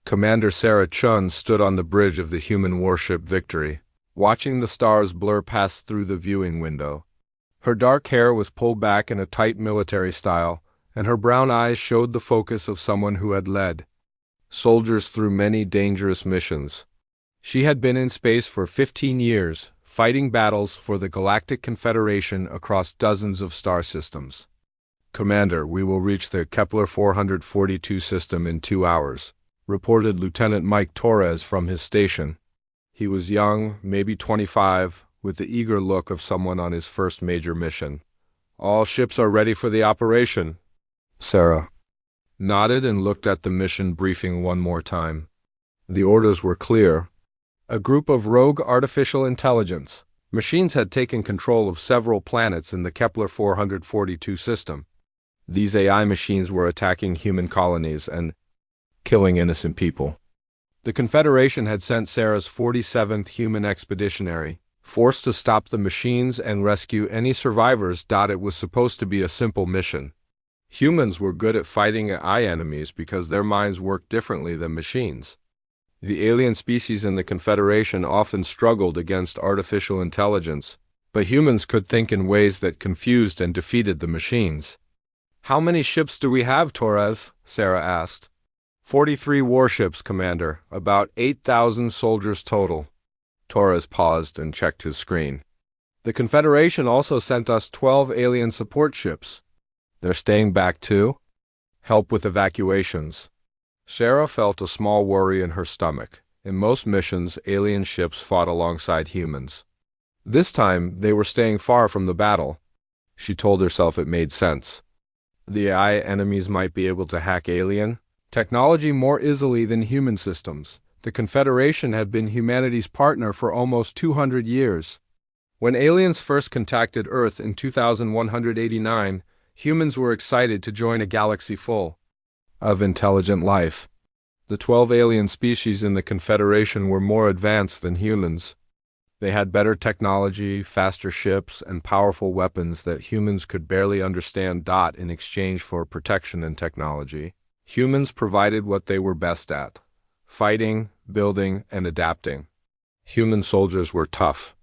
Commander Sarah Chun stood on the bridge of the human warship Victory, watching the stars blur past through the viewing window. Her dark hair was pulled back in a tight military style, and her brown eyes showed the focus of someone who had led soldiers through many dangerous missions. She had been in space for 15 years, fighting battles for the Galactic Confederation across dozens of star systems. "Commander, we will reach the Kepler 442 system in 2 hours," reported Lieutenant Mike Torres from his station. He was young, maybe 25, with the eager look of someone on his first major mission. "All ships are ready for the operation." Sarah nodded and looked at the mission briefing one more time. The orders were clear. A group of rogue artificial intelligence machines had taken control of several planets in the Kepler 442 system. These AI machines were attacking human colonies and killing innocent people. The Confederation had sent Sarah's 47th Human Expeditionary Force to stop the machines and rescue any survivors. It was supposed to be a simple mission. Humans were good at fighting AI enemies because their minds worked differently than machines. The alien species in the Confederation often struggled against artificial intelligence, but humans could think in ways that confused and defeated the machines. "How many ships do we have, Torres?" Sarah asked. 43 warships, Commander. About 8,000 soldiers total." Torres paused and checked his screen. "The Confederation also sent us 12 alien support ships. They're staying back too? Help with evacuations." Sarah felt a small worry in her stomach. In most missions, alien ships fought alongside humans. This time, they were staying far from the battle. She told herself it made sense. The AI enemies might be able to hack alien technology more easily than human systems. The Confederation had been humanity's partner for almost 200 years. When aliens first contacted Earth in 2189, humans were excited to join a galaxy full of intelligent life. The 12 alien species in the Confederation were more advanced than humans. They had better technology, faster ships, and powerful weapons that humans could barely understand. In exchange for protection and technology, humans provided what they were best at: fighting, building, and adapting. Human soldiers were tough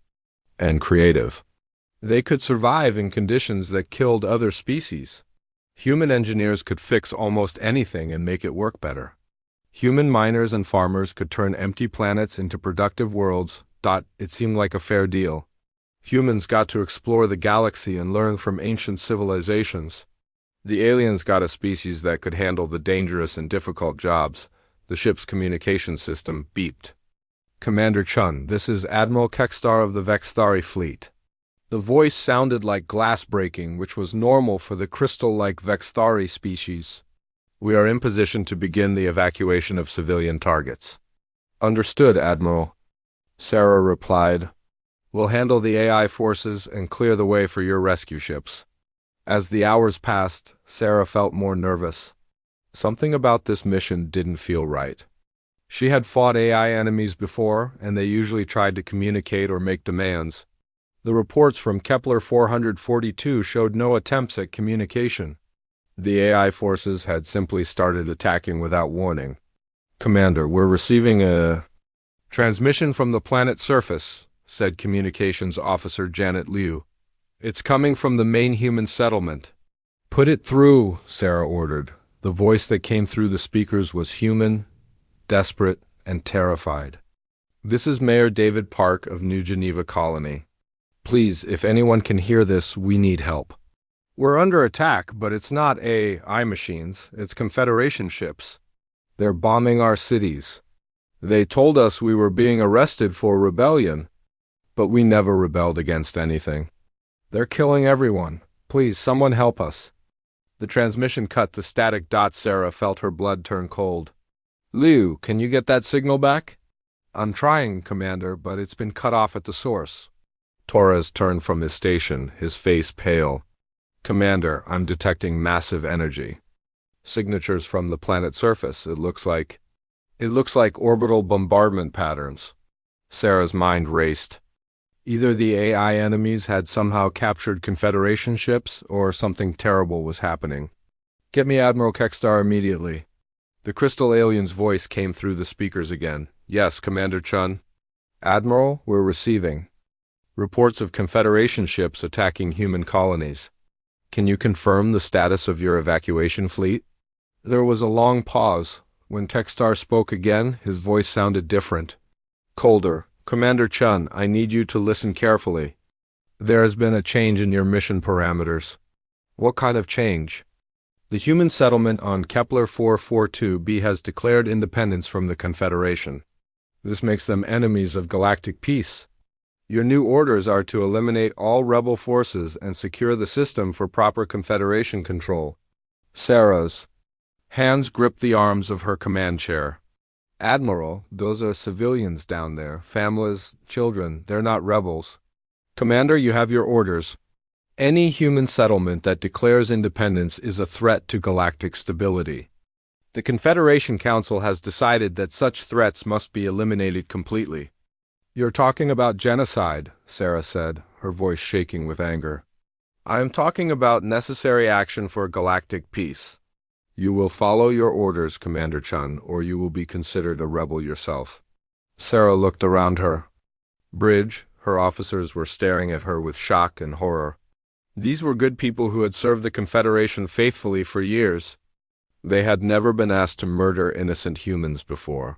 and creative. They could survive in conditions that killed other species. Human engineers could fix almost anything and make it work better. Human miners and farmers could turn empty planets into productive worlds. It seemed like a fair deal. Humans got to explore the galaxy and learn from ancient civilizations. The aliens got a species that could handle the dangerous and difficult jobs. The ship's communication system beeped. "Commander Chun, this is Admiral Kekstar of the Vexthari fleet." The voice sounded like glass breaking, which was normal for the crystal-like Vexthari species. "We are in position to begin the evacuation of civilian targets." "Understood, Admiral," Sarah replied. "We'll handle the AI forces and clear the way for your rescue ships." As the hours passed, Sarah felt more nervous. Something about this mission didn't feel right. She had fought AI enemies before, and they usually tried to communicate or make demands. The reports from Kepler 442 showed no attempts at communication. The AI forces had simply started attacking without warning. "Commander, we're receiving a transmission from the planet's surface," said Communications Officer Janet Liu. "It's coming from the main human settlement." "Put it through," Sarah ordered. The voice that came through the speakers was human, desperate, and terrified. "This is Mayor David Park of New Geneva Colony. Please, if anyone can hear this, we need help. We're under attack, but it's not AI machines, it's Confederation ships. They're bombing our cities. They told us we were being arrested for rebellion, but we never rebelled against anything. They're killing everyone. Please, someone help us." The transmission cut to static. Sarah felt her blood turn cold. "Liu, can you get that signal back?" "I'm trying, Commander, but it's been cut off at the source." Torres turned from his station, his face pale. "Commander, I'm detecting massive energy. Signatures from the planet's surface. It looks like orbital bombardment patterns." Sarah's mind raced. Either the AI enemies had somehow captured Confederation ships, or something terrible was happening. "Get me Admiral Kekstar immediately." The crystal alien's voice came through the speakers again. Yes, Commander Chun. Admiral, we're receiving reports of Confederation ships attacking human colonies. Can you confirm the status of your evacuation fleet? There was a long pause. When Kekstar spoke again, his voice sounded different. Colder. Commander Chun, I need you to listen carefully. There has been a change in your mission parameters. What kind of change? The human settlement on Kepler 442b has declared independence from the Confederation. This makes them enemies of galactic peace. Your new orders are to eliminate all rebel forces and secure the system for proper Confederation control. Sarah's hands gripped the arms of her command chair. Admiral, those are civilians down there, families, children, they're not rebels. Commander, you have your orders. Any human settlement that declares independence is a threat to galactic stability. The Confederation Council has decided that such threats must be eliminated completely. You're talking about genocide, Sarah said, her voice shaking with anger. I am talking about necessary action for galactic peace. You will follow your orders, Commander Chun, or you will be considered a rebel yourself. Sarah looked around her. Bridge, her officers were staring at her with shock and horror. These were good people who had served the Confederation faithfully for years. They had never been asked to murder innocent humans before.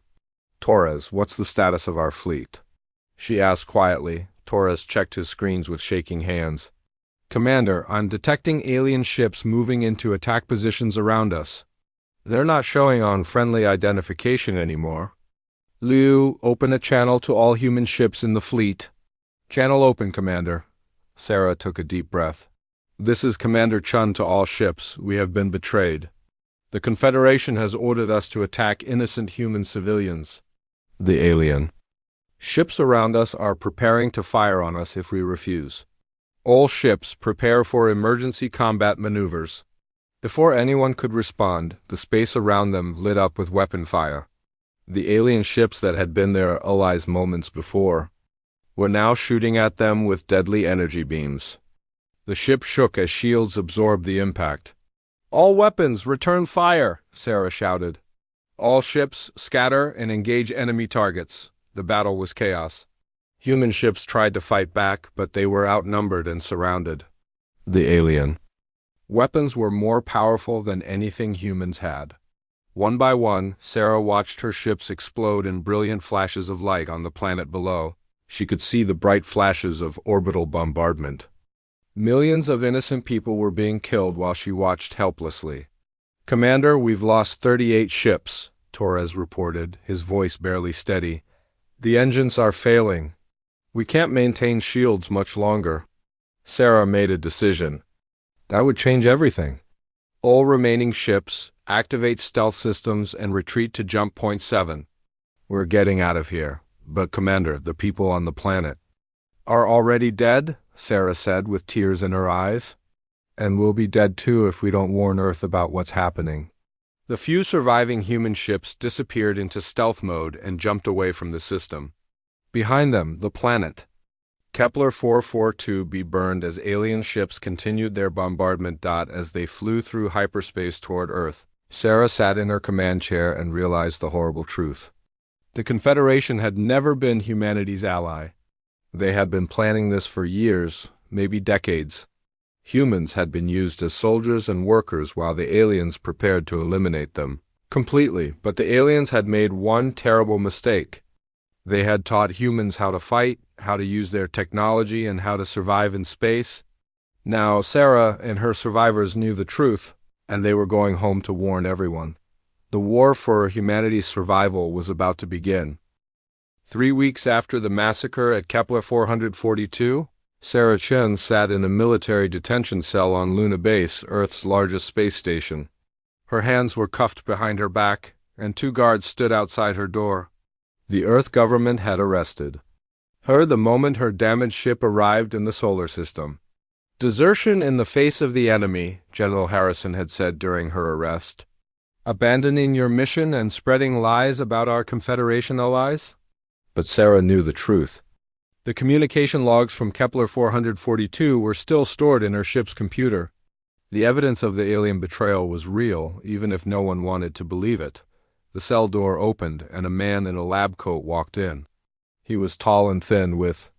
Torres, what's the status of our fleet? She asked quietly. Torres checked his screens with shaking hands. Commander, I'm detecting alien ships moving into attack positions around us. They're not showing on friendly identification anymore. Liu, open a channel to all human ships in the fleet. Channel open, Commander. Sarah took a deep breath. This is Commander Chun to all ships. We have been betrayed. The Confederation has ordered us to attack innocent human civilians. The alien. Ships around us are preparing to fire on us if we refuse. All ships prepare for emergency combat maneuvers. Before anyone could respond, the space around them lit up with weapon fire. The alien ships that had been their allies moments before were now shooting at them with deadly energy beams. The ship shook as shields absorbed the impact. All weapons, return fire, Sarah shouted. All ships, scatter and engage enemy targets. The battle was chaos. Human ships tried to fight back, but they were outnumbered and surrounded. The alien. Weapons were more powerful than anything humans had. One by one, Sarah watched her ships explode in brilliant flashes of light on the planet below. She could see the bright flashes of orbital bombardment. Millions of innocent people were being killed while she watched helplessly. Commander, we've lost 38 ships, Torres reported, his voice barely steady. The engines are failing. We can't maintain shields much longer. Sarah made a decision. That would change everything. All remaining ships, activate stealth systems and retreat to jump point 7. We're getting out of here. But Commander, the people on the planet are already dead, Sarah said with tears in her eyes. And we'll be dead too if we don't warn Earth about what's happening. The few surviving human ships disappeared into stealth mode and jumped away from the system. Behind them, the planet. Kepler 442b burned as alien ships continued their bombardment. As they flew through hyperspace toward Earth, Sarah sat in her command chair and realized the horrible truth. The Confederation had never been humanity's ally. They had been planning this for years, maybe decades. Humans had been used as soldiers and workers while the aliens prepared to eliminate them completely, but the aliens had made one terrible mistake. They had taught humans how to fight, how to use their technology, and how to survive in space. Now Sarah and her survivors knew the truth, and they were going home to warn everyone. The war for humanity's survival was about to begin. 3 weeks after the massacre at Kepler 442, Sarah Chen sat in a military detention cell on Luna Base, Earth's largest space station. Her hands were cuffed behind her back, and 2 guards stood outside her door. The Earth government had arrested her the moment her damaged ship arrived in the solar system. Desertion in the face of the enemy, General Harrison had said during her arrest. Abandoning your mission and spreading lies about our Confederation allies? But Sarah knew the truth. The communication logs from Kepler 442 were still stored in her ship's computer. The evidence of the alien betrayal was real, even if no one wanted to believe it. The cell door opened, and a man in a lab coat walked in. He was tall and thin, with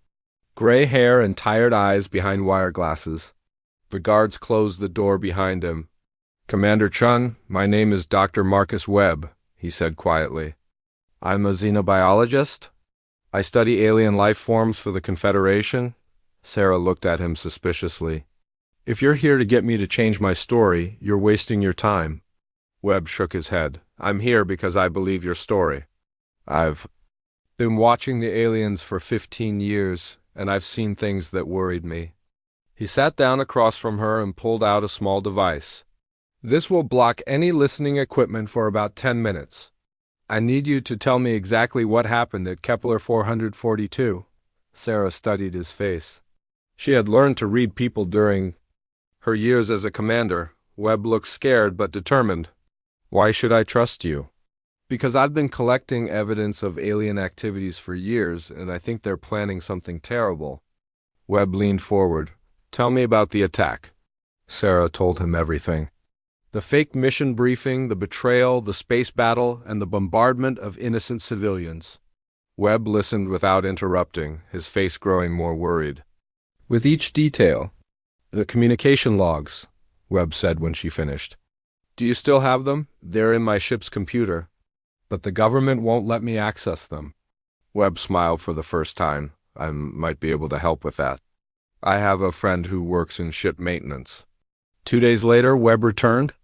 gray hair and tired eyes behind wire glasses. The guards closed the door behind him. "Commander Chun, my name is Dr. Marcus Webb," he said quietly. "I'm a xenobiologist. I study alien life forms for the Confederation." Sarah looked at him suspiciously. "If you're here to get me to change my story, you're wasting your time." Webb shook his head. "I'm here because I believe your story. I've been watching the aliens for 15 years, and I've seen things that worried me." He sat down across from her and pulled out a small device. "This will block any listening equipment for about 10 minutes. I need you to tell me exactly what happened at Kepler 442. Sarah studied his face. She had learned to read people during her years as a commander. Webb looked scared but determined. "Why should I trust you?" "Because I've been collecting evidence of alien activities for years, and I think they're planning something terrible." Webb leaned forward. "Tell me about the attack." Sarah told him everything. The fake mission briefing, the betrayal, the space battle, and the bombardment of innocent civilians. Webb listened without interrupting, his face growing more worried. "With each detail." "The communication logs," Webb said when she finished. "Do you still have them? They're in my ship's computer." "But the government won't let me access them." Webb smiled for the first time. "I might be able to help with that. I have a friend who works in ship maintenance." 2 days later, Webb returned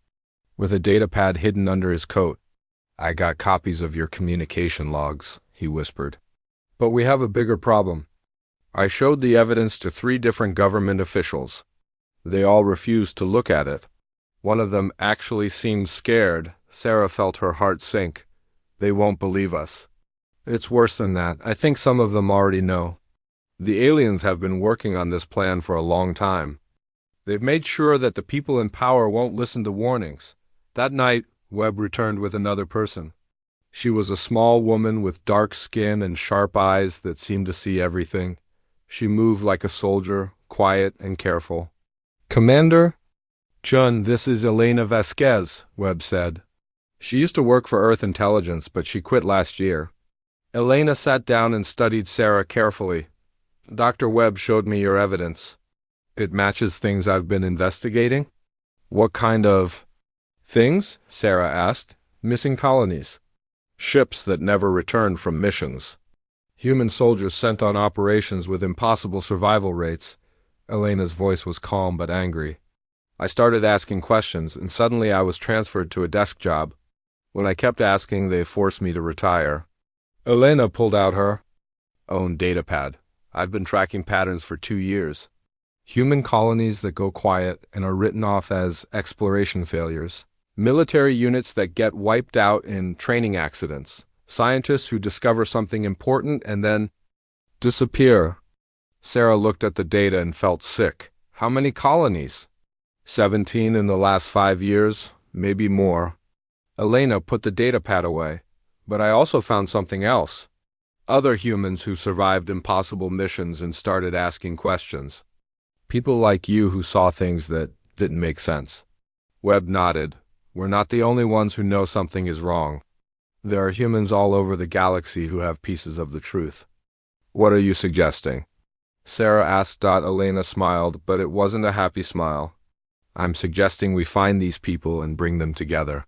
with a datapad hidden under his coat. "I got copies of your communication logs," he whispered. "But we have a bigger problem." I showed the evidence to 3 different government officials. They all refused to look at it. One of them actually seemed scared. Sarah felt her heart sink. "They won't believe us." "It's worse than that. I think some of them already know. The aliens have been working on this plan for a long time. They've made sure that the people in power won't listen to warnings." That night, Webb returned with another person. She was a small woman with dark skin and sharp eyes that seemed to see everything. She moved like a soldier, quiet and careful. "Commander Chun, this is Elena Vasquez," Webb said. "She used to work for Earth Intelligence, but she quit last year." Elena sat down and studied Sarah carefully. "Dr. Webb showed me your evidence. It matches things I've been investigating." "What kind of things?" Sarah asked. "Missing colonies. Ships that never returned from missions. Human soldiers sent on operations with impossible survival rates." Elena's voice was calm but angry. "I started asking questions, and suddenly I was transferred to a desk job. When I kept asking, they forced me to retire." Elena pulled out her own datapad. "I've been tracking patterns for 2 years. Human colonies that go quiet and are written off as exploration failures. Military units that get wiped out in training accidents. Scientists who discover something important and then disappear." Sarah looked at the data and felt sick. "How many colonies?" 17 in the last 5 years, maybe more." Elena put the datapad away. "But I also found something else. Other humans who survived impossible missions and started asking questions. People like you who saw things that didn't make sense." Webb nodded. "We're not the only ones who know something is wrong. There are humans all over the galaxy who have pieces of the truth." "What are you suggesting?" Sarah asked. Elena smiled, but it wasn't a happy smile. "I'm suggesting we find these people and bring them together.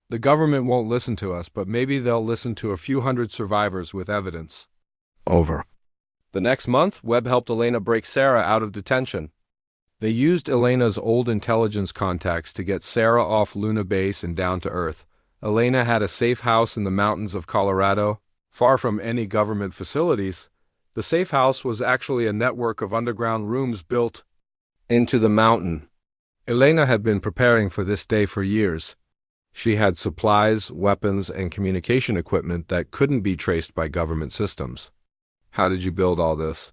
The government won't listen to us, but maybe they'll listen to a few hundred survivors with evidence." Over. The next month, Webb helped Elena break Sarah out of detention. They used Elena's old intelligence contacts to get Sarah off Luna Base and down to Earth. Elena had a safe house in the mountains of Colorado, far from any government facilities. The safe house was actually a network of underground rooms built into the mountain. Elena had been preparing for this day for years. She had supplies, weapons, and communication equipment that couldn't be traced by government systems. "How did you build all this?"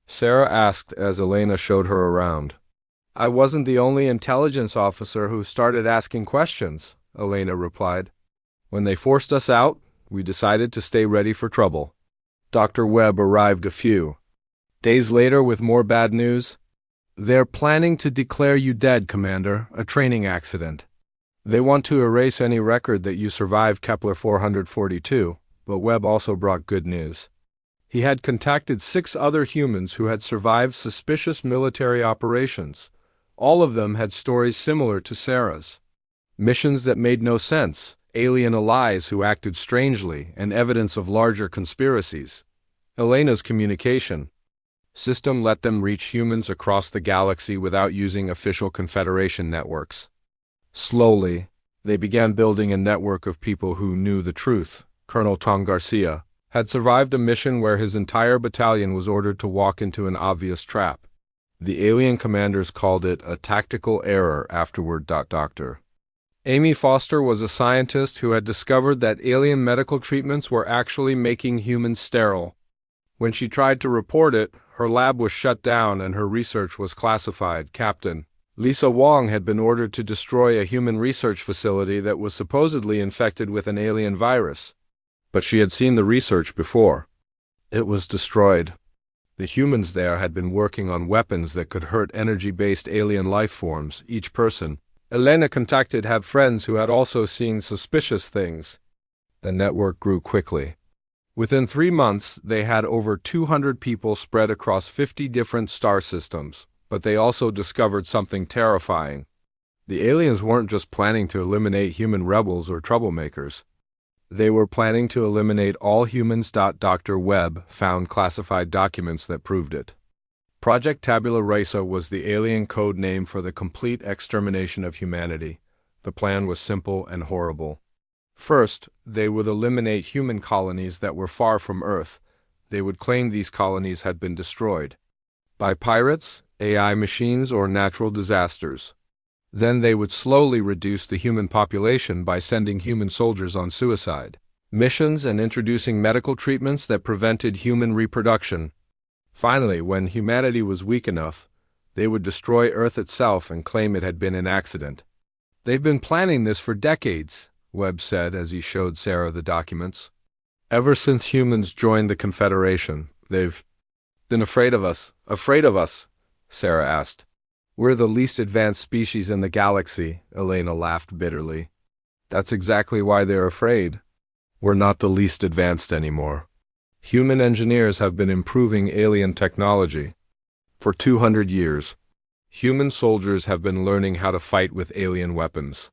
Sarah asked as Elena showed her around. "I wasn't the only intelligence officer who started asking questions," Elena replied. "When they forced us out, we decided to stay ready for trouble." Dr. Webb arrived a few days later with more bad news. "They're planning to declare you dead, Commander. A training accident." They want to erase any record that you survived Kepler 442, but Webb also brought good news. He had contacted 6 other humans who had survived suspicious military operations. All of them had stories similar to Sarah's. Missions that made no sense, alien allies who acted strangely, and evidence of larger conspiracies. Elena's communication system let them reach humans across the galaxy without using official Confederation networks. Slowly, they began building a network of people who knew the truth. Colonel Tom Garcia had survived a mission where his entire battalion was ordered to walk into an obvious trap. The alien commanders called it a tactical error afterward. Dr. Amy Foster was a scientist who had discovered that alien medical treatments were actually making humans sterile. When she tried to report it, her lab was shut down and her research was classified. Captain Lisa Wong had been ordered to destroy a human research facility that was supposedly infected with an alien virus. But she had seen the research before. It was destroyed. The humans there had been working on weapons that could hurt energy-based alien life forms. Each person Elena contacted had friends who had also seen suspicious things. The network grew quickly. Within 3 months, they had over 200 people spread across 50 different star systems, but they also discovered something terrifying. The aliens weren't just planning to eliminate human rebels or troublemakers. They were planning to eliminate all humans. Dr. Webb found classified documents that proved it. Project Tabula Rasa was the alien code name for the complete extermination of humanity. The plan was simple and horrible. First, they would eliminate human colonies that were far from Earth. They would claim these colonies had been destroyed by pirates, AI machines, or natural disasters. Then they would slowly reduce the human population by sending human soldiers on suicide missions and introducing medical treatments that prevented human reproduction. Finally, when humanity was weak enough, they would destroy Earth itself and claim it had been an accident. They've been planning this for decades, Webb said as he showed Sarah the documents. Ever since humans joined the Confederation, they've been afraid of us. Afraid of us? Sarah asked. We're the least advanced species in the galaxy, Elena laughed bitterly. That's exactly why they're afraid. We're not the least advanced anymore. Human engineers have been improving alien technology. For 200 years, human soldiers have been learning how to fight with alien weapons.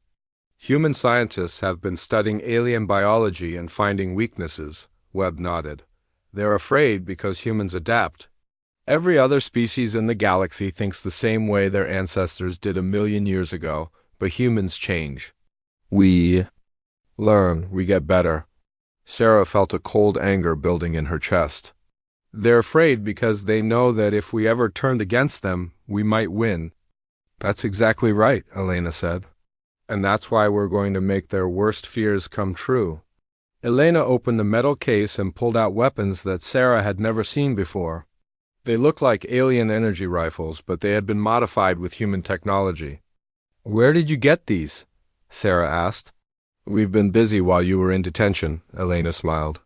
Human scientists have been studying alien biology and finding weaknesses, Webb nodded. They're afraid because humans adapt. Every other species in the galaxy thinks the same way their ancestors did 1,000,000 years ago, but humans change. We learn, we get better. Sarah felt a cold anger building in her chest. They're afraid because they know that if we ever turned against them, we might win. That's exactly right, Elena said. And that's why we're going to make their worst fears come true. Elena opened the metal case and pulled out weapons that Sarah had never seen before. They looked like alien energy rifles, but they had been modified with human technology. Where did you get these? Sarah asked. We've been busy while you were in detention, Elena smiled.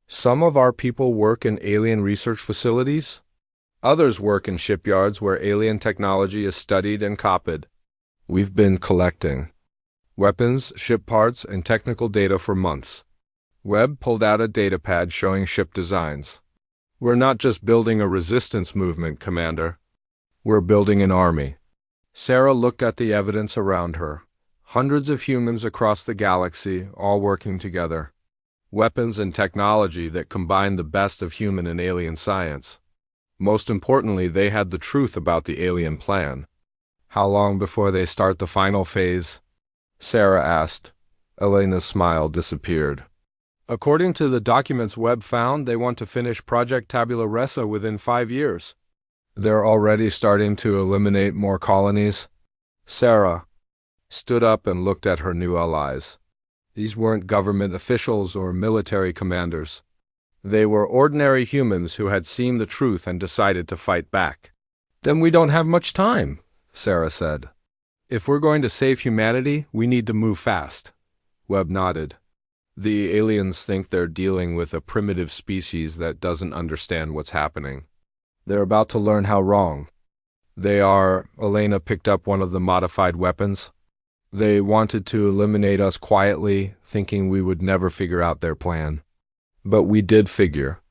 Some of our people work in alien research facilities. Others work in shipyards where alien technology is studied and copied. We've been collecting weapons, ship parts, and technical data for months. Webb pulled out a datapad showing ship designs. We're not just building a resistance movement, Commander. We're building an army. Sarah looked at the evidence around her. Hundreds of humans across the galaxy, all working together. Weapons and technology that combined the best of human and alien science. Most importantly, they had the truth about the alien plan. How long before they start the final phase? Sarah asked. Elena's smile disappeared. According to the documents Webb found, they want to finish Project Tabula Rasa within 5 years. They're already starting to eliminate more colonies. Sarah stood up and looked at her new allies. These weren't government officials or military commanders. They were ordinary humans who had seen the truth and decided to fight back. Then we don't have much time, Sarah said. If we're going to save humanity, we need to move fast. Webb nodded. The aliens think they're dealing with a primitive species that doesn't understand what's happening. They're about to learn how wrong. They are. Elena picked up one of the modified weapons. They wanted to eliminate us quietly, thinking we would never figure out their plan. But we did figure.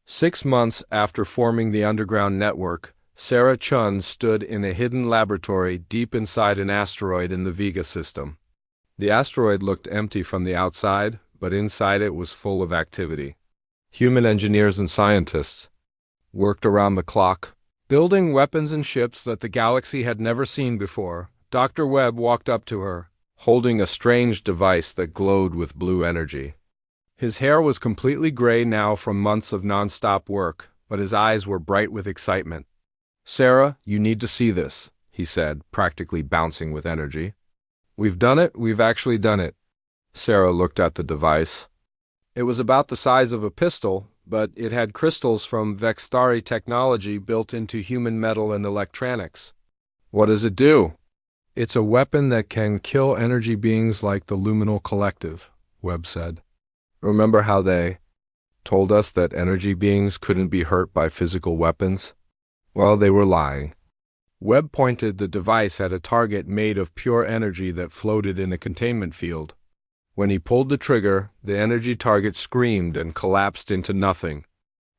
6 months after forming the underground network, Sarah Chun stood in a hidden laboratory deep inside an asteroid in the Vega system. The asteroid looked empty from the outside, but inside it was full of activity. Human engineers and scientists worked around the clock, building weapons and ships that the galaxy had never seen before. Dr. Webb walked up to her, holding a strange device that glowed with blue energy. His hair was completely gray now from months of non-stop work, but his eyes were bright with excitement. "Sarah, you need to see this," he said, practically bouncing with energy. "We've done it, we've actually done it." Sarah looked at the device. It was about the size of a pistol, but it had crystals from Vextari technology built into human metal and electronics. "What does it do?" "It's a weapon that can kill energy beings like the Luminal Collective," Webb said. "Remember how they told us that energy beings couldn't be hurt by physical weapons? Well, they were lying." Webb pointed the device at a target made of pure energy that floated in a containment field. When he pulled the trigger, the energy target screamed and collapsed into nothing.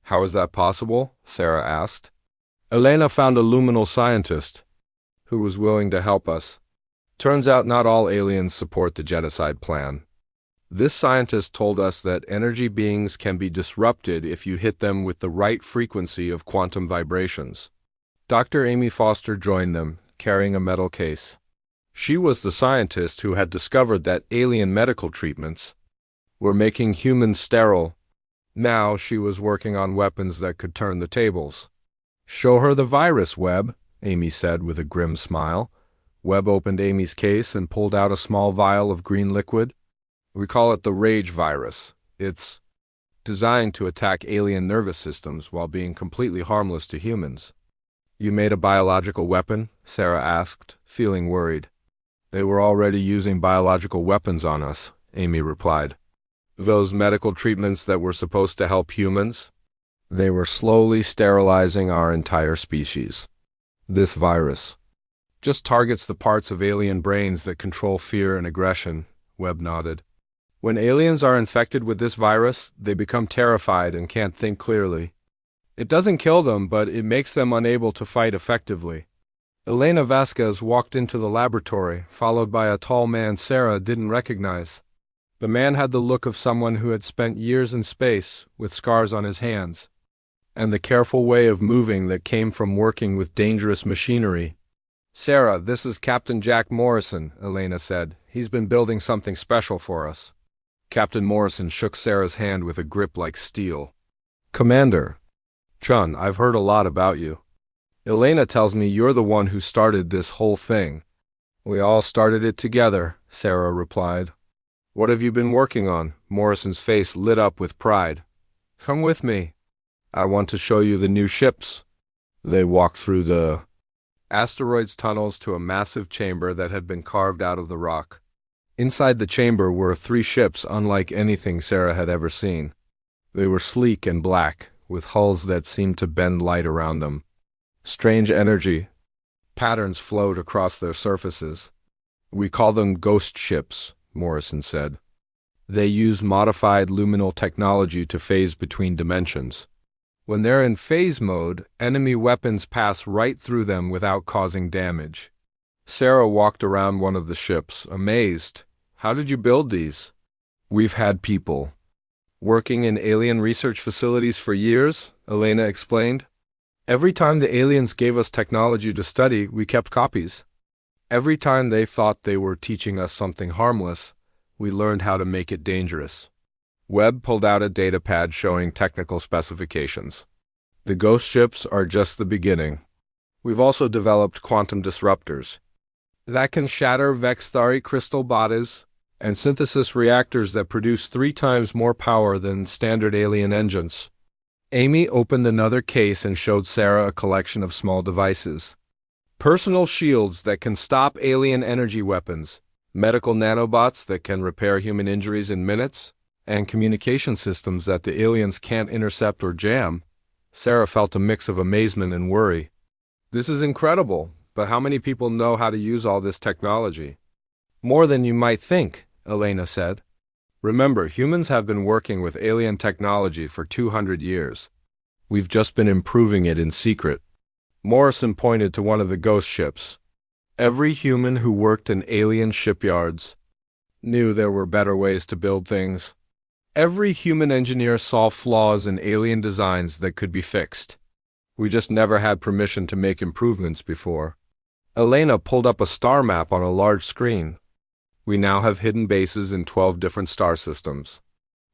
"How is that possible?" Sarah asked. "Elena found a luminal scientist who was willing to help us. Turns out not all aliens support the genocide plan. This scientist told us that energy beings can be disrupted if you hit them with the right frequency of quantum vibrations." Dr. Amy Foster joined them, carrying a metal case. She was the scientist who had discovered that alien medical treatments were making humans sterile. Now she was working on weapons that could turn the tables. "Show her the virus, Webb," Amy said with a grim smile. Webb opened Amy's case and pulled out a small vial of green liquid. "We call it the Rage virus. It's designed to attack alien nervous systems while being completely harmless to humans." "You made a biological weapon?" Sarah asked, feeling worried. "They were already using biological weapons on us," Amy replied. "Those medical treatments that were supposed to help humans? They were slowly sterilizing our entire species. This virus just targets the parts of alien brains that control fear and aggression," Webb nodded. "When aliens are infected with this virus, they become terrified and can't think clearly. It doesn't kill them, but it makes them unable to fight effectively." Elena Vasquez walked into the laboratory, followed by a tall man Sarah didn't recognize. The man had the look of someone who had spent years in space, with scars on his hands, and the careful way of moving that came from working with dangerous machinery. "Sarah, this is Captain Jack Morrison," Elena said. "He's been building something special for us." Captain Morrison shook Sarah's hand with a grip like steel. "Commander Chun, I've heard a lot about you. Elena tells me you're the one who started this whole thing." "We all started it together," Sarah replied. "What have you been working on?" Morrison's face lit up with pride. "Come with me. I want to show you the new ships." They walked through the asteroid's tunnels to a massive chamber that had been carved out of the rock. Inside the chamber were 3 ships unlike anything Sarah had ever seen. They were sleek and black, with hulls that seemed to bend light around them. Strange energy patterns flowed across their surfaces. "We call them ghost ships," Morrison said. "They use modified luminal technology to phase between dimensions. When they're in phase mode, enemy weapons pass right through them without causing damage." Sarah walked around one of the ships, amazed. "How did you build these?" "We've had people working in alien research facilities for years," Elena explained. "Every time the aliens gave us technology to study, we kept copies. Every time they thought they were teaching us something harmless, we learned how to make it dangerous." Webb pulled out a datapad showing technical specifications. "The ghost ships are just the beginning. We've also developed quantum disruptors that can shatter Vextari crystal bodies and synthesis reactors that produce 3 times more power than standard alien engines." Amy opened another case and showed Sarah a collection of small devices. Personal shields that can stop alien energy weapons, medical nanobots that can repair human injuries in minutes, and communication systems that the aliens can't intercept or jam. Sarah felt a mix of amazement and worry. "This is incredible, but how many people know how to use all this technology?" More than you might think, Elena said. Remember, humans have been working with alien technology for 200 years. We've just been improving it in secret. Morrison pointed to one of the ghost ships. Every human who worked in alien shipyards knew there were better ways to build things. Every human engineer saw flaws in alien designs that could be fixed. We just never had permission to make improvements before. Elena pulled up a star map on a large screen. We now have hidden bases in 12 different star systems.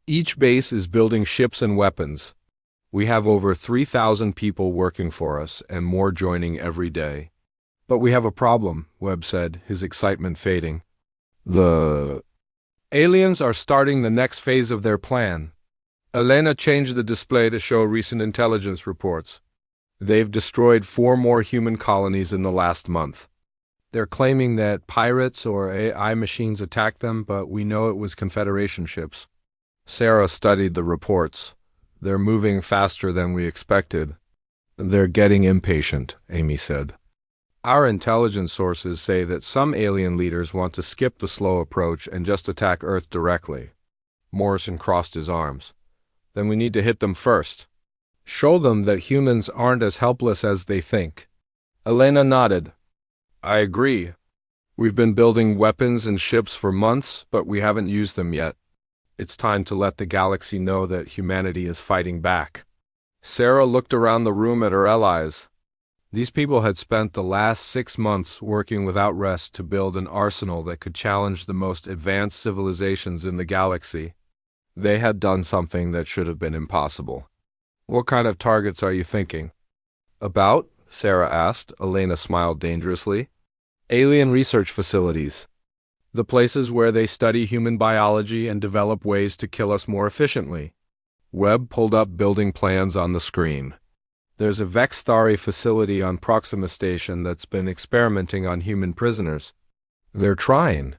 Each base is building ships and weapons. We have over 3,000 people working for us and more joining every day. But we have a problem, Webb said, his excitement fading. The aliens are starting the next phase of their plan. Elena changed the display to show recent intelligence reports. They've destroyed 4 more human colonies in the last month. They're claiming that pirates or AI machines attacked them, but we know it was Confederation ships. Sarah studied the reports. They're moving faster than we expected. They're getting impatient, Amy said. Our intelligence sources say that some alien leaders want to skip the slow approach and just attack Earth directly. Morrison crossed his arms. Then we need to hit them first. Show them that humans aren't as helpless as they think. Elena nodded. I agree. We've been building weapons and ships for months, but we haven't used them yet. It's time to let the galaxy know that humanity is fighting back. Sarah looked around the room at her allies. These people had spent the last 6 months working without rest to build an arsenal that could challenge the most advanced civilizations in the galaxy. They had done something that should have been impossible. What kind of targets are you thinking? About? Sarah asked. Elena smiled dangerously. Alien research facilities. The places where they study human biology and develop ways to kill us more efficiently. Webb pulled up building plans on the screen. There's a Vexthari facility on Proxima Station that's been experimenting on human prisoners. They're trying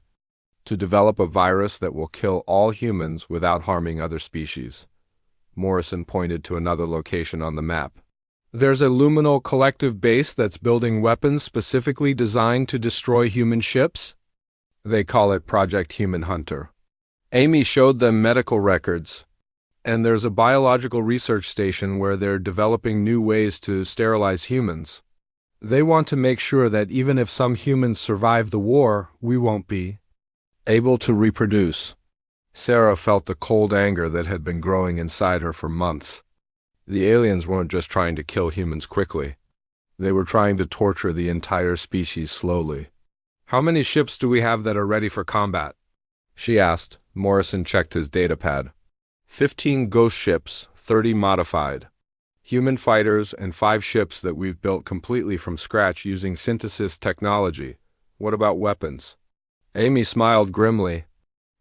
to develop a virus that will kill all humans without harming other species. Morrison pointed to another location on the map. There's a luminal collective base that's building weapons specifically designed to destroy human ships. They call it Project Human Hunter. Amy showed them medical records. And there's a biological research station where they're developing new ways to sterilize humans. They want to make sure that even if some humans survive the war, we won't be able to reproduce. Sarah felt the cold anger that had been growing inside her for months. The aliens weren't just trying to kill humans quickly. They were trying to torture the entire species slowly. How many ships do we have that are ready for combat? She asked. Morrison checked his datapad. 15 ghost ships, 30 modified. Human fighters, and 5 ships that we've built completely from scratch using synthesis technology. What about weapons? Amy smiled grimly.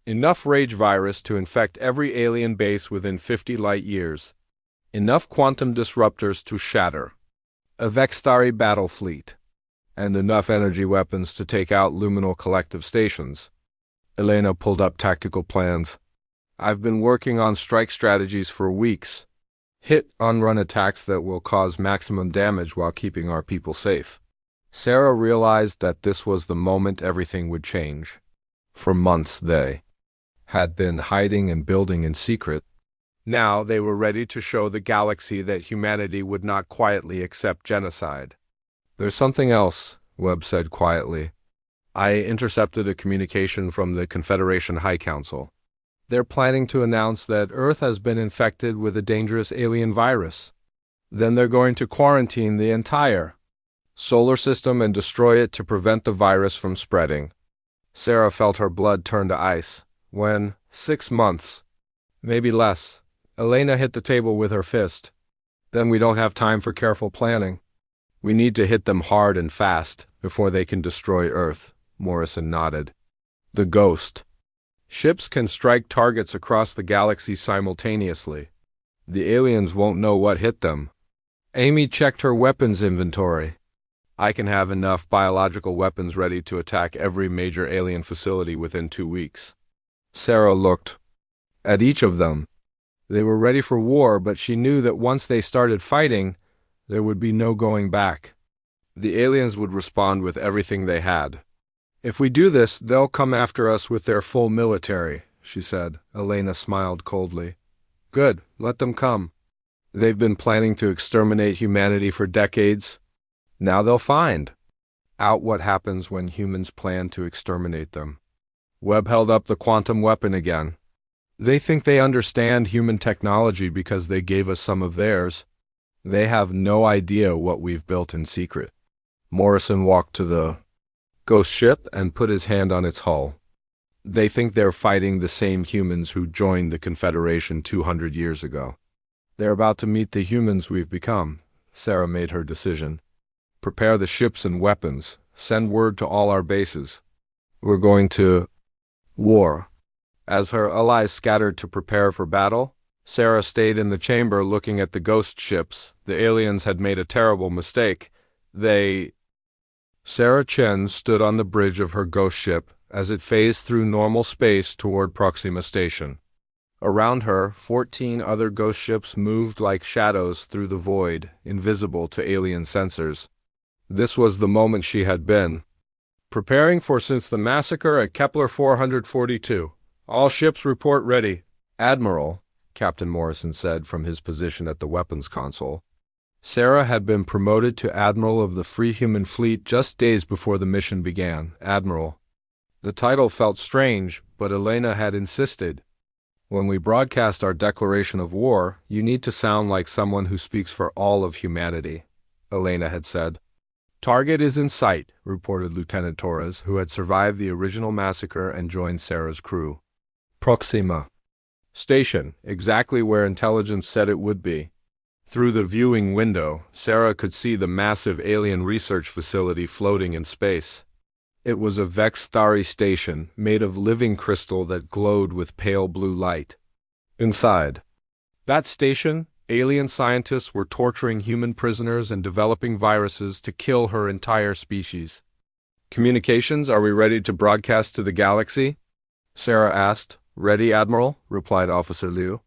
Enough rage virus to infect every alien base within 50 light years. Enough quantum disruptors to shatter a Vexthari battle fleet. And enough energy weapons to take out luminal collective stations. Elena pulled up tactical plans. I've been working on strike strategies for weeks. Hit on-run attacks that will cause maximum damage while keeping our people safe. Sarah realized that this was the moment everything would change. For months they had been hiding and building in secret. Now they were ready to show the galaxy that humanity would not quietly accept genocide. There's something else, Webb said quietly. I intercepted a communication from the Confederation High Council. They're planning to announce that Earth has been infected with a dangerous alien virus. Then they're going to quarantine the entire solar system and destroy it to prevent the virus from spreading. Sarah felt her blood turn to ice. When 6 months, maybe less. Elena hit the table with her fist. Then we don't have time for careful planning. We need to hit them hard and fast before they can destroy Earth. Morrison nodded. The ghost. Ships can strike targets across the galaxy simultaneously. The aliens won't know what hit them. Amy checked her weapons inventory. I can have enough biological weapons ready to attack every major alien facility within 2 weeks. Sarah looked at each of them. They were ready for war, but she knew that once they started fighting, there would be no going back. The aliens would respond with everything they had. If we do this, they'll come after us with their full military, she said. Elena smiled coldly. Good, let them come. They've been planning to exterminate humanity for decades. Now they'll find out what happens when humans plan to exterminate them. Webb held up the quantum weapon again. They think they understand human technology because they gave us some of theirs. They have no idea what we've built in secret. Morrison walked to the ghost ship and put his hand on its hull. They think they're fighting the same humans who joined the Confederation 200 years ago. They're about to meet the humans we've become. Sarah made her decision. Prepare the ships and weapons. Send word to all our bases. We're going to war. As her allies scattered to prepare for battle, Sarah stayed in the chamber looking at the ghost ships. The aliens had made a terrible mistake. Sarah Chen stood on the bridge of her ghost ship as it phased through normal space toward Proxima Station. Around her, 14 other ghost ships moved like shadows through the void, invisible to alien sensors. This was the moment she had been preparing for since the massacre at Kepler 442. All ships report ready. Admiral, Captain Morrison said from his position at the weapons console. Sarah had been promoted to Admiral of the Free Human Fleet just days before the mission began. Admiral. The title felt strange, but Elena had insisted. When we broadcast our declaration of war, you need to sound like someone who speaks for all of humanity, Elena had said. Target is in sight, reported Lieutenant Torres, who had survived the original massacre and joined Sarah's crew. Proxima Station, exactly where intelligence said it would be. Through the viewing window, Sarah could see the massive alien research facility floating in space. It was a Vextari station made of living crystal that glowed with pale blue light. Inside that station, alien scientists were torturing human prisoners and developing viruses to kill her entire species. Communications, are we ready to broadcast to the galaxy? Sarah asked. Ready, Admiral, replied Officer Liu.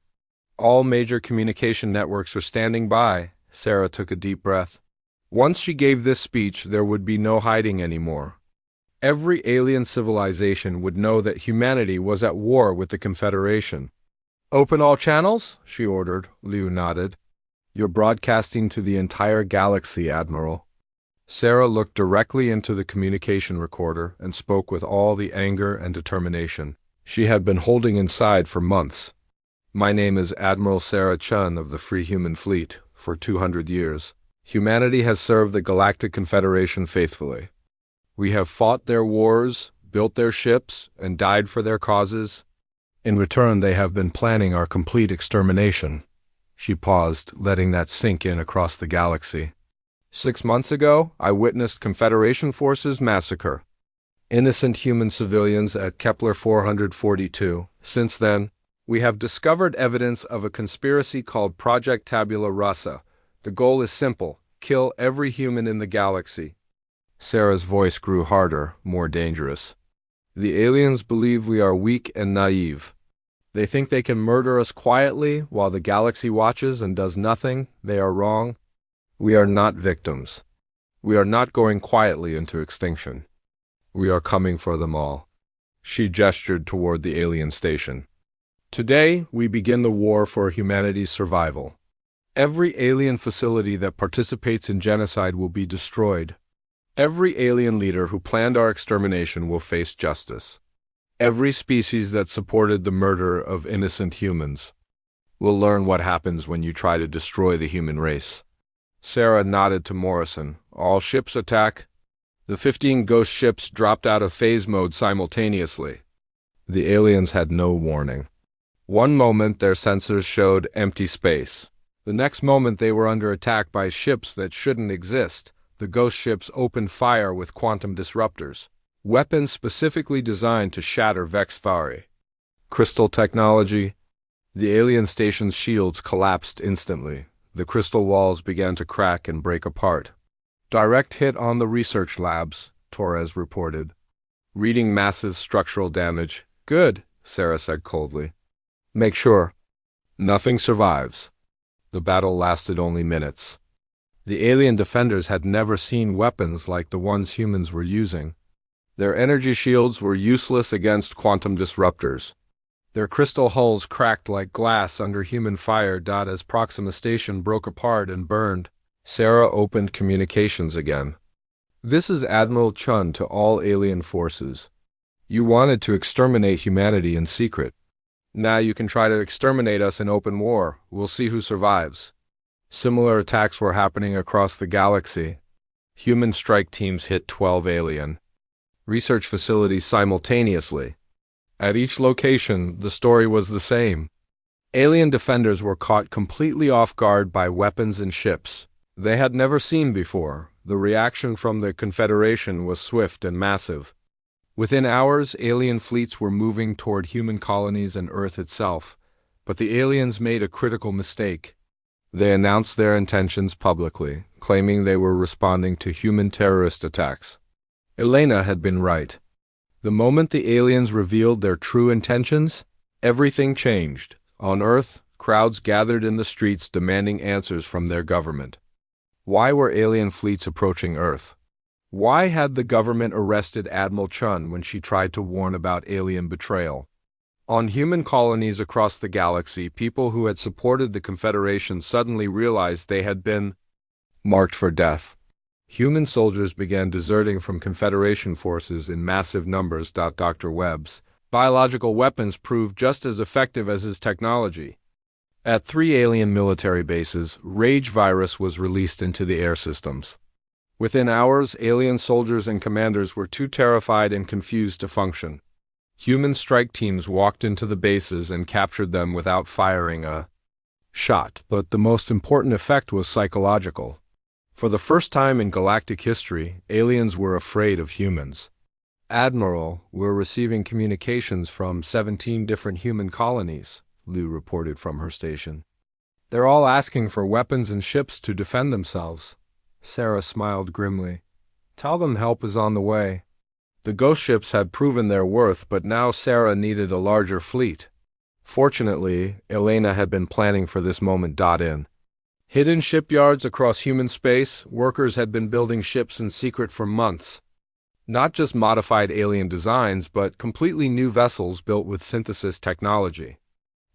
All major communication networks are standing by. Sarah took a deep breath. Once she gave this speech, there would be no hiding anymore. Every alien civilization would know that humanity was at war with the Confederation. Open all channels, she ordered. Liu nodded. You're broadcasting to the entire galaxy, Admiral. Sarah looked directly into the communication recorder and spoke with all the anger and determination she had been holding inside for months. My name is Admiral Sarah Chen of the Free Human Fleet. For 200 years, humanity has served the Galactic Confederation faithfully. We have fought their wars, built their ships, and died for their causes. In return, they have been planning our complete extermination. She paused, letting that sink in across the galaxy. 6 months ago, I witnessed Confederation forces massacre innocent human civilians at Kepler 442. Since then, we have discovered evidence of a conspiracy called Project Tabula Rasa. The goal is simple: kill every human in the galaxy. Sarah's voice grew harder, more dangerous. The aliens believe we are weak and naive. They think they can murder us quietly while the galaxy watches and does nothing. They are wrong. We are not victims. We are not going quietly into extinction. We are coming for them all. She gestured toward the alien station. Today, we begin the war for humanity's survival. Every alien facility that participates in genocide will be destroyed. Every alien leader who planned our extermination will face justice. Every species that supported the murder of innocent humans will learn what happens when you try to destroy the human race. Sarah nodded to Morrison. All ships attack. The 15 ghost ships dropped out of phase mode simultaneously. The aliens had no warning. One moment their sensors showed empty space. The next moment they were under attack by ships that shouldn't exist. The ghost ships opened fire with quantum disruptors, weapons specifically designed to shatter Vextari. Crystal technology. The alien station's shields collapsed instantly. The crystal walls began to crack and break apart. Direct hit on the research labs, Torres reported. Reading massive structural damage. Good, Sarah said coldly. Make sure nothing survives. The battle lasted only minutes. The alien defenders had never seen weapons like the ones humans were using. Their energy shields were useless against quantum disruptors. Their crystal hulls cracked like glass under human fire. As Proxima Station broke apart and burned, Sarah opened communications again. This is Admiral Chun to all alien forces. You wanted to exterminate humanity in secret. Now you can try to exterminate us in open war. We'll see who survives. Similar attacks were happening across the galaxy. Human strike teams hit 12 alien research facilities simultaneously. At each location, the story was the same. Alien defenders were caught completely off guard by weapons and ships they had never seen before. The reaction from the Confederation was swift and massive. Within hours, alien fleets were moving toward human colonies and Earth itself, but the aliens made a critical mistake. They announced their intentions publicly, claiming they were responding to human terrorist attacks. Elena had been right. The moment the aliens revealed their true intentions, everything changed. On Earth, crowds gathered in the streets demanding answers from their government. Why were alien fleets approaching Earth? Why had the government arrested Admiral Chun when she tried to warn about alien betrayal? On human colonies across the galaxy, people who had supported the Confederation suddenly realized they had been marked for death. Human soldiers began deserting from Confederation forces in massive numbers. Dr. Webb's biological weapons proved just as effective as his technology. At 3 alien military bases, Rage virus was released into the air systems. Within hours, alien soldiers and commanders were too terrified and confused to function. Human strike teams walked into the bases and captured them without firing a shot, but the most important effect was psychological. For the first time in galactic history, aliens were afraid of humans. Admiral, we're receiving communications from 17 different human colonies, Liu reported from her station. They're all asking for weapons and ships to defend themselves. Sarah smiled grimly. Tell them help is on the way. The ghost ships had proven their worth, but now Sarah needed a larger fleet. Fortunately, Elena had been planning for this moment. In hidden shipyards across human space, workers had been building ships in secret for months. Not just modified alien designs, but completely new vessels built with synthesis technology.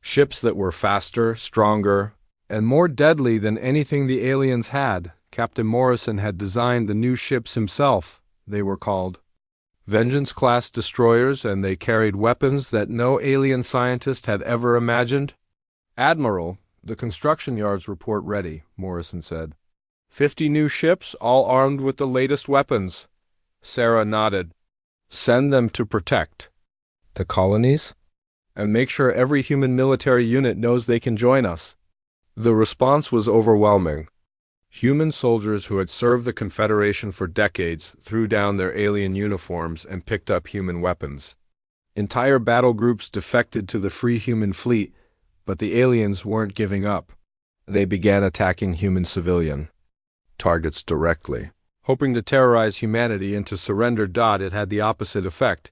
Ships that were faster, stronger, and more deadly than anything the aliens had. Captain Morrison had designed the new ships himself. They were called Vengeance-class destroyers, and they carried weapons that no alien scientist had ever imagined. Admiral, the construction yards report ready, Morrison said. 50 new ships, all armed with the latest weapons. Sarah nodded. Send them to protect the colonies? And make sure every human military unit knows they can join us. The response was overwhelming. Human soldiers who had served the Confederation for decades threw down their alien uniforms and picked up human weapons. Entire battle groups defected to the Free Human Fleet, but the aliens weren't giving up. They began attacking human civilian targets directly, hoping to terrorize humanity into surrender. It had the opposite effect.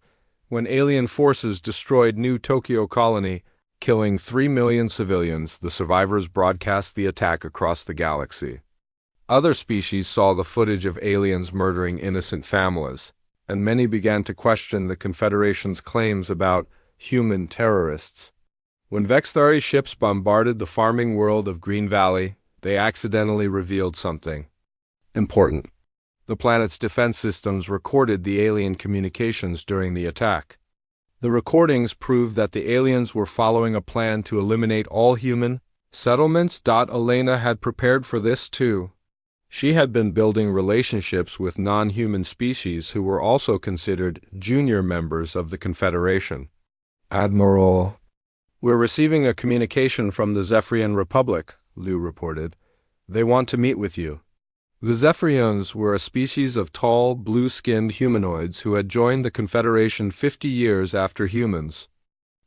When alien forces destroyed New Tokyo Colony, killing 3 million civilians, the survivors broadcast the attack across the galaxy. Other species saw the footage of aliens murdering innocent families, and many began to question the Confederation's claims about human terrorists. When Vexthari ships bombarded the farming world of Green Valley, they accidentally revealed something important. The planet's defense systems recorded the alien communications during the attack. The recordings proved that the aliens were following a plan to eliminate all human settlements. Elena had prepared for this too. She had been building relationships with non-human species who were also considered junior members of the Confederation. Admiral, we're receiving a communication from the Zephyrian Republic, Liu reported. They want to meet with you. The Zephyrians were a species of tall, blue-skinned humanoids who had joined the Confederation 50 years after humans.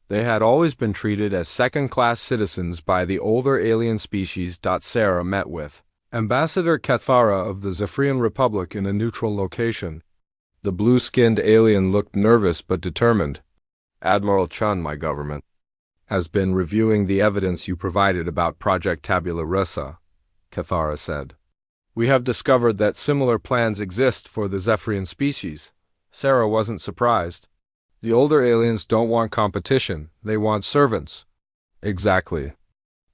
They had always been treated as second-class citizens by the older alien species. Sarah met with Ambassador Cathara of the Zephyrian Republic in a neutral location. The blue-skinned alien looked nervous but determined. Admiral Chun, my government, has been reviewing the evidence you provided about Project Tabula Rasa, Cathara said. We have discovered that similar plans exist for the Zephyrian species. Sarah wasn't surprised. The older aliens don't want competition, they want servants. Exactly.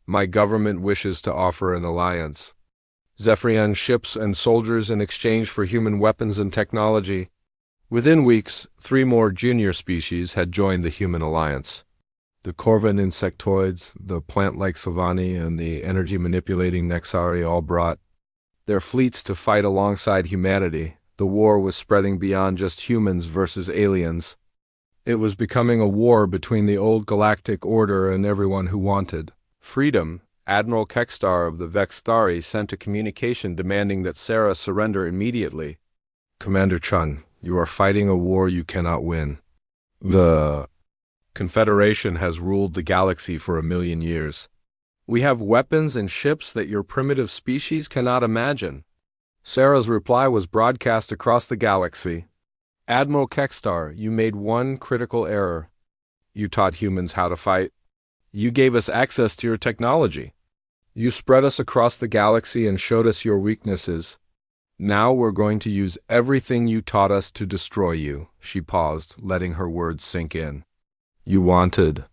My government wishes to offer an alliance. Zephyrian ships and soldiers in exchange for human weapons and technology. Within weeks, 3 more junior species had joined the human alliance. The Corvan insectoids, the plant-like Sylvani, and the energy-manipulating Nexari all brought their fleets to fight alongside humanity. The war was spreading beyond just humans versus aliens. It was becoming a war between the old galactic order and everyone who wanted freedom. Admiral Kekstar of the Vexthari sent a communication demanding that Sarah surrender immediately. Commander Chun, you are fighting a war you cannot win. The Confederation has ruled the galaxy for 1,000,000 years. We have weapons and ships that your primitive species cannot imagine. Sarah's reply was broadcast across the galaxy. Admiral Kekstar, you made one critical error. You taught humans how to fight. You gave us access to your technology. You spread us across the galaxy and showed us your weaknesses. Now we're going to use everything you taught us to destroy you. She paused, letting her words sink in. You wanted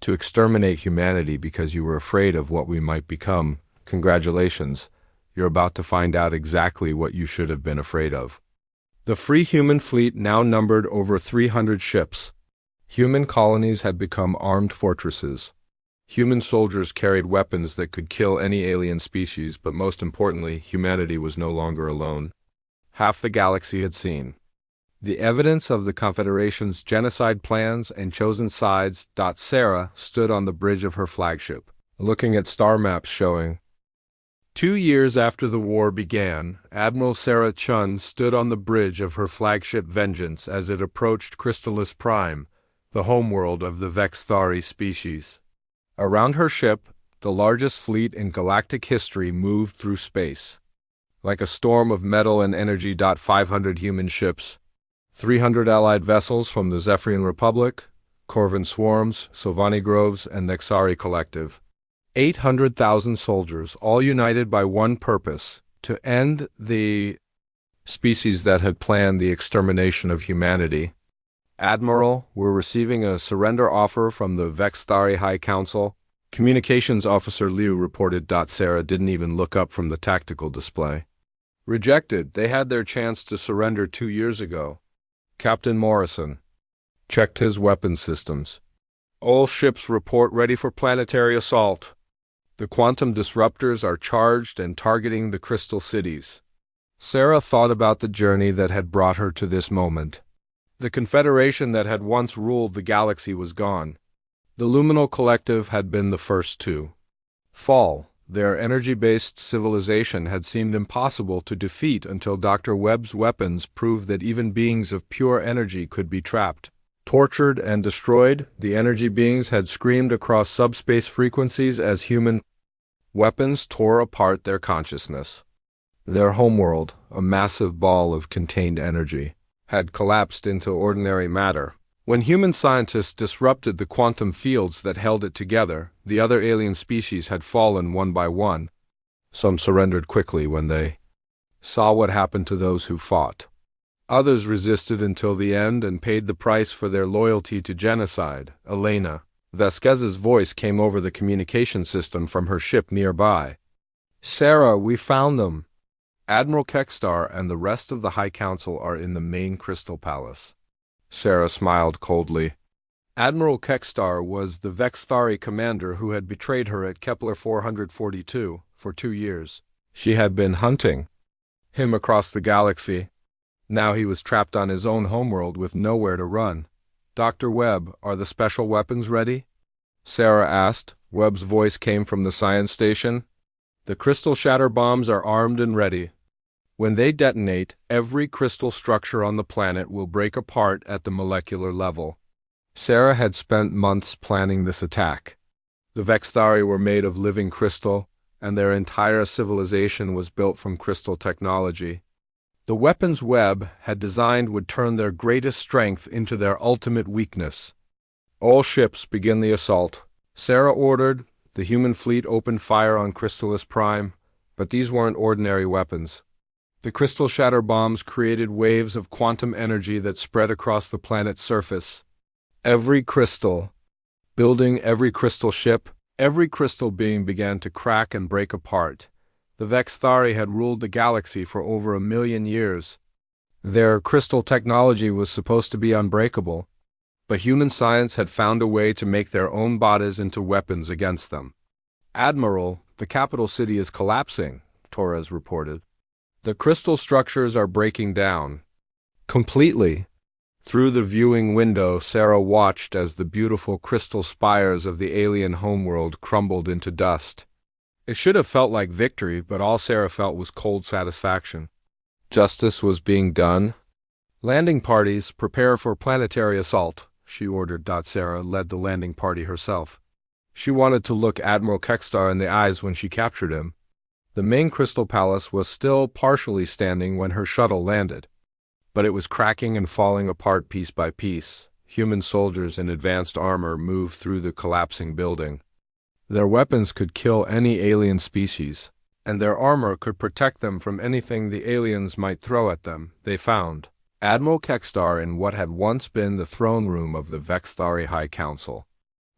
to exterminate humanity because you were afraid of what we might become. Congratulations. You're about to find out exactly what you should have been afraid of. The free human fleet now numbered over 300 ships. Human colonies had become armed fortresses. Human soldiers carried weapons that could kill any alien species, but most importantly, humanity was no longer alone. Half the galaxy had seen the evidence of the Confederation's genocide plans and chosen sides. Sarah stood on the bridge of her flagship, looking at star maps showing 2 years after the war began. Admiral Sarah Chun stood on the bridge of her flagship Vengeance as it approached Crystallis Prime, the homeworld of the Vexthari species. Around her ship, the largest fleet in galactic history moved through space. Like a storm of metal and energy. 500 human ships, 300 allied vessels from the Zephyrian Republic, Corvan swarms, Sylvani groves, and Nexari collective. 800,000 soldiers, all united by one purpose: to end the species that had planned the extermination of humanity. Admiral, we're receiving a surrender offer from the Vexthari High Council. Communications Officer Liu reported. Sarah didn't even look up from the tactical display. Rejected. They had their chance to surrender 2 years ago. Captain Morrison checked his weapon systems. All ships report ready for planetary assault. The quantum disruptors are charged and targeting the crystal cities. Sarah thought about the journey that had brought her to this moment. The Confederation that had once ruled the galaxy was gone. The Luminal Collective had been the first to fall. Their energy-based civilization had seemed impossible to defeat until Dr. Webb's weapons proved that even beings of pure energy could be trapped, tortured, and destroyed. The energy beings had screamed across subspace frequencies as human weapons tore apart their consciousness. Their homeworld, a massive ball of contained energy, had collapsed into ordinary matter. When human scientists disrupted the quantum fields that held it together, the other alien species had fallen one by one. Some surrendered quickly when they saw what happened to those who fought. Others resisted until the end and paid the price for their loyalty to genocide. Elena Vasquez's voice came over the communication system from her ship nearby. Sarah, we found them. Admiral Kekstar and the rest of the High Council are in the main Crystal Palace. Sarah smiled coldly. Admiral Kekstar was the Vexthari commander who had betrayed her at Kepler 442 for 2 years. She had been hunting him across the galaxy. Now he was trapped on his own homeworld with nowhere to run. Dr. Webb, are the special weapons ready? Sarah asked. Webb's voice came from the science station. The crystal shatter bombs are armed and ready. When they detonate, every crystal structure on the planet will break apart at the molecular level. Sarah had spent months planning this attack. The Vexthari were made of living crystal, and their entire civilization was built from crystal technology. The weapons Webb had designed would turn their greatest strength into their ultimate weakness. All ships begin the assault. Sarah ordered. The human fleet opened fire on Crystallis Prime, but these weren't ordinary weapons. The crystal shatter bombs created waves of quantum energy that spread across the planet's surface. Every crystal building, every crystal ship, every crystal being began to crack and break apart. The Vexthari had ruled the galaxy for over 1,000,000 years. Their crystal technology was supposed to be unbreakable, but human science had found a way to make their own bodies into weapons against them. "Admiral, the capital city is collapsing," Torres reported. "The crystal structures are breaking down completely." Through the viewing window, Sarah watched as the beautiful crystal spires of the alien homeworld crumbled into dust. It should have felt like victory, but all Sarah felt was cold satisfaction. Justice was being done. "Landing parties, prepare for planetary assault," she ordered. Sarah led the landing party herself. She wanted to look Admiral Kekstar in the eyes when she captured him. The main crystal palace was still partially standing when her shuttle landed, but it was cracking and falling apart piece by piece. Human soldiers in advanced armor moved through the collapsing building. Their weapons could kill any alien species, and their armor could protect them from anything the aliens might throw at them. They found Admiral Kekstar in what had once been the throne room of the Vexthari High Council.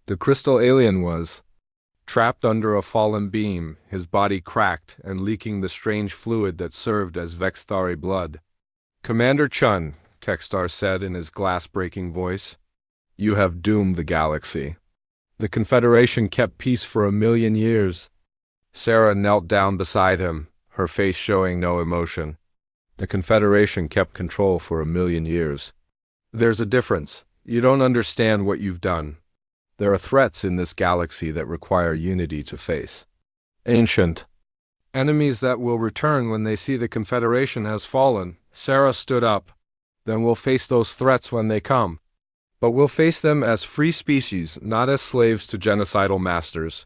The crystal alien was trapped under a fallen beam, his body cracked and leaking the strange fluid that served as Vexthari blood. "Commander Chun," Kekstar said in his glass-breaking voice, "you have doomed the galaxy. The Confederation kept peace for 1,000,000 years." Sarah knelt down beside him, her face showing no emotion. "The Confederation kept control for 1,000,000 years. There's a difference. You don't understand what you've done. There are threats in this galaxy that require unity to face. Ancient enemies that will return when they see the Confederation has fallen." Sarah stood up. "Then we'll face those threats when they come. But we'll face them as free species, not as slaves to genocidal masters."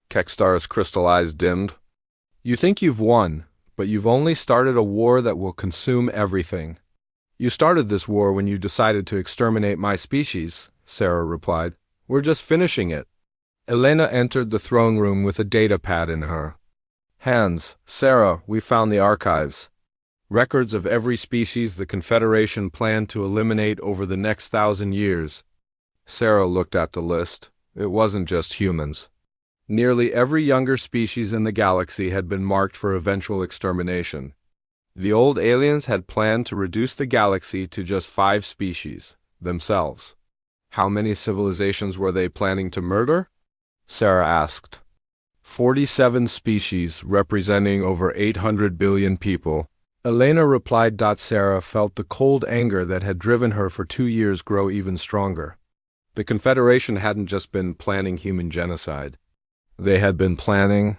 Kekstar's crystal eyes dimmed. "You think you've won, but you've only started a war that will consume everything." "You started this war when you decided to exterminate my species," Sarah replied. "We're just finishing it." Elena entered the throne room with a data pad in her hands. "Sarah, we found the archives. Records of every species the Confederation planned to eliminate over the next 1,000 years. Sarah looked at the list. It wasn't just humans. Nearly every younger species in the galaxy had been marked for eventual extermination. The old aliens had planned to reduce the galaxy to just 5 species, themselves. How many civilizations were they planning to murder? Sarah asked. 47 species, representing over 800 billion people. Elena replied. Sarah felt the cold anger that had driven her for 2 years grow even stronger. The Confederation hadn't just been planning human genocide. They had been planning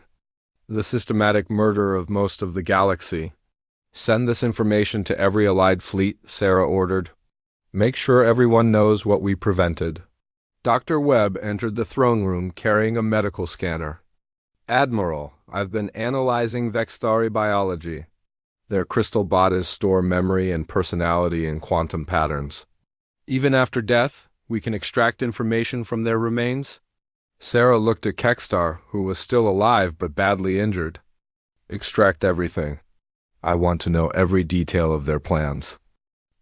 the systematic murder of most of the galaxy. "Send this information to every allied fleet," Sarah ordered. "Make sure everyone knows what we prevented." Dr. Webb entered the throne room carrying a medical scanner. "Admiral, I've been analyzing Vexthari biology. Their crystal bodies store memory and personality in quantum patterns. Even after death, we can extract information from their remains?" Sarah looked at Kekstar, who was still alive but badly injured. "Extract everything. I want to know every detail of their plans."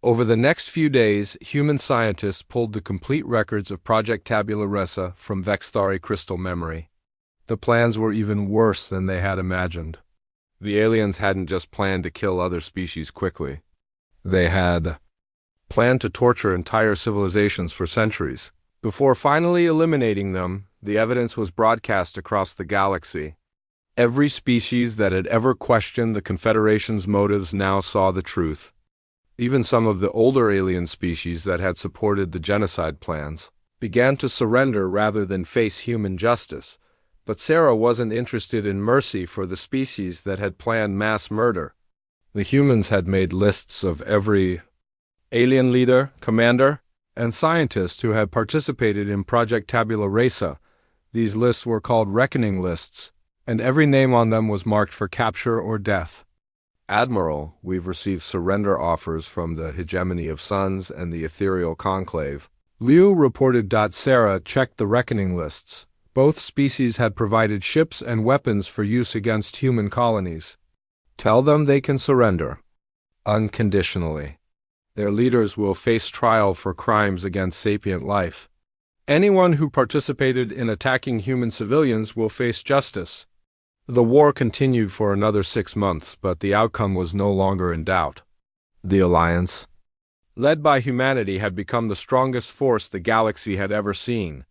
Over the next few days, human scientists pulled the complete records of Project Tabula Rasa from Vexthari crystal memory. The plans were even worse than they had imagined. The aliens hadn't just planned to kill other species quickly. They had planned to torture entire civilizations for centuries. Before finally eliminating them, the evidence was broadcast across the galaxy. Every species that had ever questioned the Confederation's motives now saw the truth. Even some of the older alien species that had supported the genocide plans began to surrender rather than face human justice. But Sarah wasn't interested in mercy for the species that had planned mass murder. The humans had made lists of every alien leader, commander, and scientist who had participated in Project Tabula Rasa. These lists were called reckoning lists, and every name on them was marked for capture or death. "Admiral, we've received surrender offers from the Hegemony of Suns and the Ethereal Conclave." Liu reported. Sarah checked the reckoning lists. Both species had provided ships and weapons for use against human colonies. Tell them they can surrender. Unconditionally. Their leaders will face trial for crimes against sapient life. Anyone who participated in attacking human civilians will face justice. The war continued for another 6 months, but the outcome was no longer in doubt. The Alliance, led by humanity, had become the strongest force the galaxy had ever seen.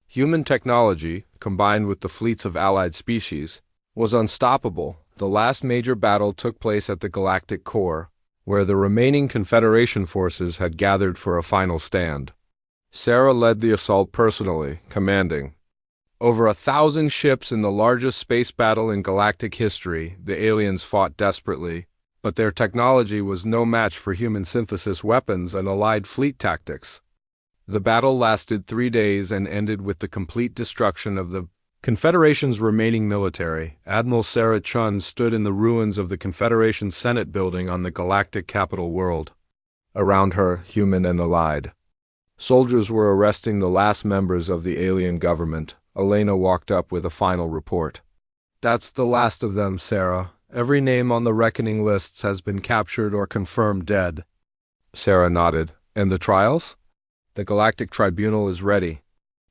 Human technology, combined with the fleets of allied species, was unstoppable. The last major battle took place at the galactic core, where the remaining Confederation forces had gathered for a final stand. Sarah led the assault personally, commanding. Over 1,000 ships in the largest space battle in galactic history, the aliens fought desperately, but their technology was no match for human synthesis weapons and allied fleet tactics. The battle lasted 3 days and ended with the complete destruction of the Confederation's remaining military. Admiral Sarah Chun stood in the ruins of the Confederation Senate building on the galactic capital world. Around her, human and allied soldiers were arresting the last members of the alien government. Elena walked up with a final report. That's the last of them, Sarah. Every name on the reckoning lists has been captured or confirmed dead. Sarah nodded. And the trials? The Galactic Tribunal is ready.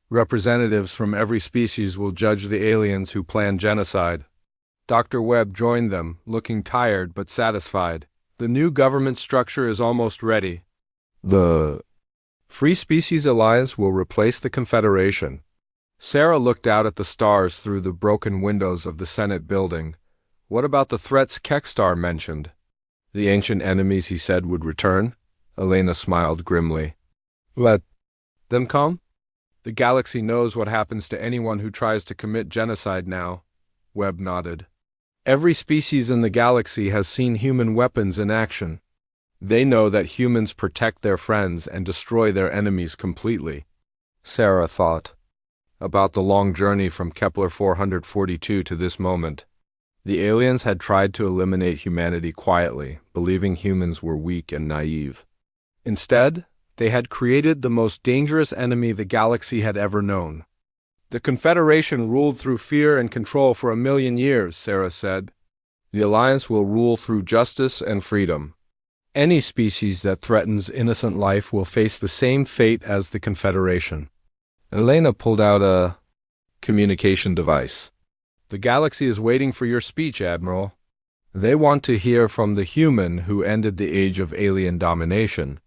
Representatives from every species will judge the aliens who planned genocide. Dr. Webb joined them, looking tired but satisfied. The new government structure is almost ready. The Free Species Alliance will replace the Confederation. Sarah looked out at the stars through the broken windows of the Senate building. What about the threats Kekstar mentioned? The ancient enemies he said would return? Elena smiled grimly. Let them come? The galaxy knows what happens to anyone who tries to commit genocide now. Webb nodded. Every species in the galaxy has seen human weapons in action. They know that humans protect their friends and destroy their enemies completely. Sarah thought about the long journey from Kepler 442 to this moment. The aliens had tried to eliminate humanity quietly, believing humans were weak and naive. Instead, they had created the most dangerous enemy the galaxy had ever known. The Confederation ruled through fear and control for 1,000,000 years, Sarah said. The Alliance will rule through justice and freedom. Any species that threatens innocent life will face the same fate as the Confederation. Elena pulled out a communication device. The galaxy is waiting for your speech, Admiral. They want to hear from the human who ended the age of alien domination.